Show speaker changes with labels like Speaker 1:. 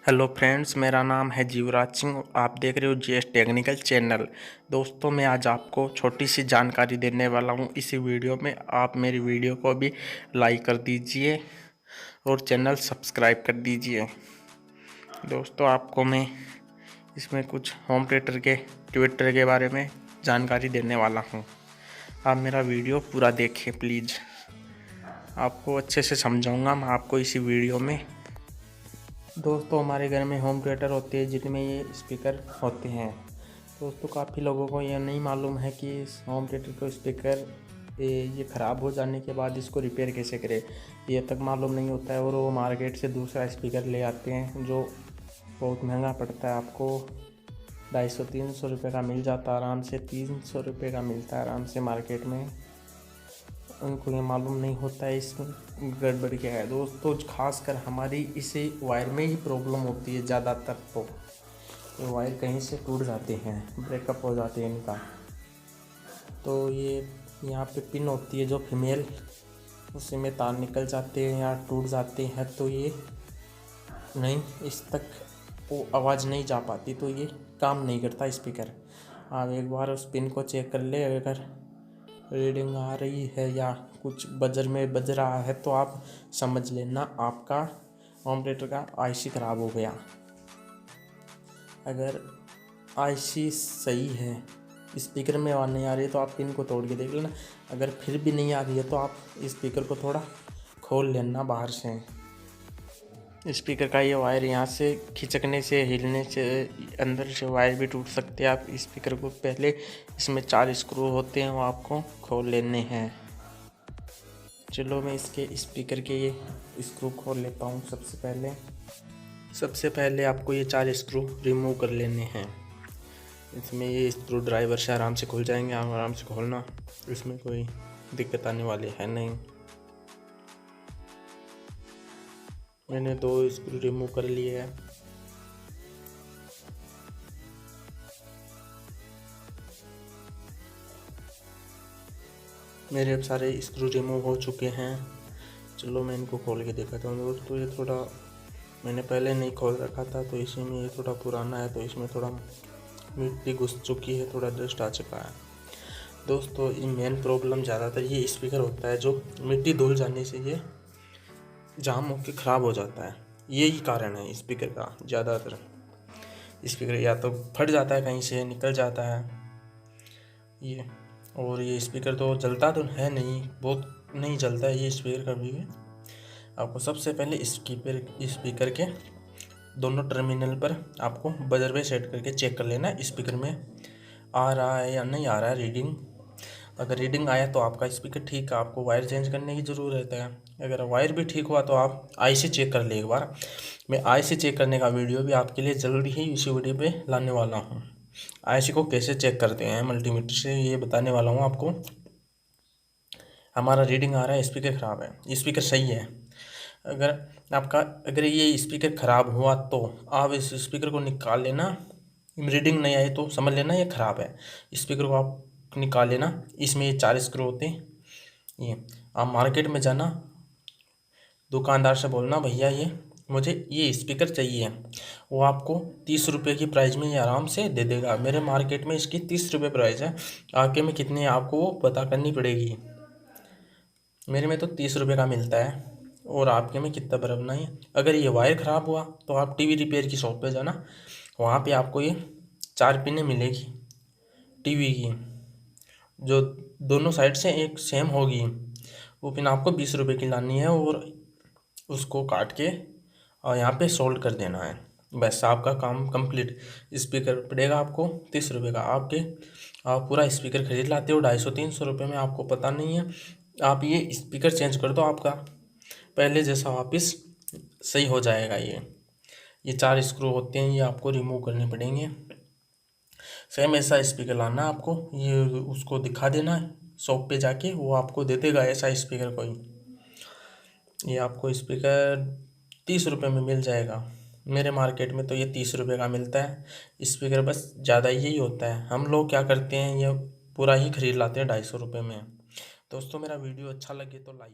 Speaker 1: Hello friends, मेरा नाम है जीवराज सिंह। आप देख रहे हो जीएस टेक्निकल चैनल। दोस्तों, मैं आज आपको छोटी सी जानकारी देने वाला हूं। इसी वीडियो में आप मेरी वीडियो को भी लाइक कर दीजिए और चैनल सब्सक्राइब कर दीजिए। दोस्तों, आपको मैं इसमें कुछ होम थिएटर के ट्विटर के बारे में जानकारी देने वाला हूं। आप मेरा वीडियो पूरा देखिए प्लीज़। आपको अच्छे से समझाऊंगा मैं आपको इसी वीडियो में। दोस्तों, हमारे घर में होम थिएटर होते हैं जिनमें ये स्पीकर होते हैं। दोस्तों, काफ़ी लोगों को यह नहीं मालूम है कि इस होम थिएटर को स्पीकर ये ख़राब हो जाने के बाद इसको रिपेयर कैसे करें, ये तक मालूम नहीं होता है। और वो मार्केट से दूसरा स्पीकर ले आते हैं जो बहुत महंगा पड़ता है। आपको 250-300 रुपये का मिल जाता है आराम से, 300 रुपये का मिलता है आराम से मार्केट में। उनको ये मालूम नहीं होता है इसमें गड़बड़ क्या है। दोस्तों, खासकर हमारी इसे वायर में ही प्रॉब्लम होती है ज़्यादातर। तो ये वायर कहीं से टूट जाते हैं, ब्रेकअप हो जाते हैं इनका। तो ये यहाँ पे पिन होती है जो फीमेल, उसी में तार निकल जाते हैं या टूट जाते हैं। तो ये नहीं, इस तक वो आवाज़ नहीं जा पाती, तो ये काम नहीं करता स्पीकर। आप एक बार उस पिन को चेक कर ले, अगर रीडिंग आ रही है या कुछ बजर में बज रहा है तो आप समझ लेना आपका होम थिएटर का आईसी ख़राब हो गया। अगर आईसी सही है, स्पीकर में आवाज़ नहीं आ रही है, तो आप पिन को तोड़ के देख लेना। अगर फिर भी नहीं आ रही है तो आप स्पीकर को थोड़ा खोल लेना बाहर से। स्पीकर का ये वायर यहाँ से खिंचकने से, हिलने से अंदर से वायर भी टूट सकते हैं। आप स्पीकर को पहले, इसमें 4 स्क्रू होते हैं, वो आपको खोल लेने हैं। चलो मैं इसके स्पीकर के ये स्क्रू खोल लेता हूँ। सबसे पहले आपको ये 4 स्क्रू रिमूव कर लेने हैं। इसमें ये स्क्रू ड्राइवर से आराम से खुल जाएंगे। आप आराम से खोलना, इसमें कोई दिक्कत आने वाली है नहीं। मैंने 2 स्क्रू रिमूव कर लिए हैं। मेरे अब सारे स्क्रू रिमूव हो चुके हैं। चलो मैं इनको खोल के दिखाता हूँ। दोस्तों, ये थोड़ा मैंने पहले नहीं खोल रखा था, तो इसी में ये थोड़ा पुराना है, तो इसमें थोड़ा मिट्टी घुस चुकी है, थोड़ा डस्ट आ चुका है। दोस्तों, ये मेन प्रॉब्लम ज़्यादातर ये स्पीकर होता है, जो मिट्टी धुल जाने से ये जाम होकर ख़राब हो जाता है। यही कारण है स्पीकर का। ज़्यादातर स्पीकर या तो फट जाता है, कहीं से निकल जाता है ये। और ये स्पीकर तो जलता तो है नहीं, बहुत नहीं जलता है ये स्पीकर कभी भी। आपको सबसे पहले स्पीकर के दोनों टर्मिनल पर आपको बजर पे सेट करके चेक कर लेना स्पीकर में आ रहा है या नहीं आ रहा है रीडिंग। अगर रीडिंग आया तो आपका स्पीकर ठीक है, आपको वायर चेंज करने की ज़रूरत है। अगर वायर भी ठीक हुआ तो आप आईसी चेक कर ले एक बार। मैं आईसी चेक करने का वीडियो भी आपके लिए जल्दी ही इसी वीडियो पे लाने वाला हूँ। आईसी को कैसे चेक करते हैं मल्टीमीटर से, ये बताने वाला हूँ आपको। हमारा रीडिंग आ रहा है, स्पीकर ख़राब है, स्पीकर सही है। अगर ये स्पीकर ख़राब हुआ तो आप इस स्पीकर को निकाल लेना। रीडिंग नहीं आई तो समझ लेना ये ख़राब है। स्पीकर को आप निकाल लेना। इसमें ये 4 स्क्रू होते हैं। ये आप मार्केट में जाना, दुकानदार से बोलना भैया मुझे ये स्पीकर चाहिए। वो आपको 30 रुपये की प्राइस में ये आराम से दे देगा। मेरे मार्केट में इसकी 30 रुपये प्राइस है। आके में कितनी है आपको वो पता करनी पड़ेगी। मेरे में तो 30 रुपये का मिलता है, और आपके में कितना बर्फ नहीं है। अगर ये वायर ख़राब हुआ तो आप टीवी रिपेयर की शॉप पे जाना, वहाँ पे आपको ये 4 पिनें मिलेगी टीवी की, जो दोनों साइड से एक सेम होगी। वो पिन आपको 20 रुपये की लानी है, और उसको काट के और यहाँ पे सोल्ड कर देना है। बस आपका काम कंप्लीट। स्पीकर पड़ेगा आपको 30 रुपये का। आप पूरा स्पीकर खरीद लाते हो 250-300 रुपये में, आपको पता नहीं है। आप ये स्पीकर चेंज कर दो, आपका पहले जैसा वापस सही हो जाएगा। ये 4 स्क्रू होते हैं, ये आपको रिमूव करने पड़ेंगे। सेम ऐसा स्पीकर लाना आपको, ये उसको दिखा देना शॉप पे जाके, वो आपको दे देगा ऐसा स्पीकर कोई। ये आपको स्पीकर 30 रुपये में मिल जाएगा। मेरे मार्केट में तो ये 30 रुपये का मिलता है स्पीकर। बस ज़्यादा यही होता है, हम लोग क्या करते हैं ये पूरा ही खरीद लाते हैं 250 रुपये में। दोस्तों, मेरा वीडियो अच्छा लगे तो लाइक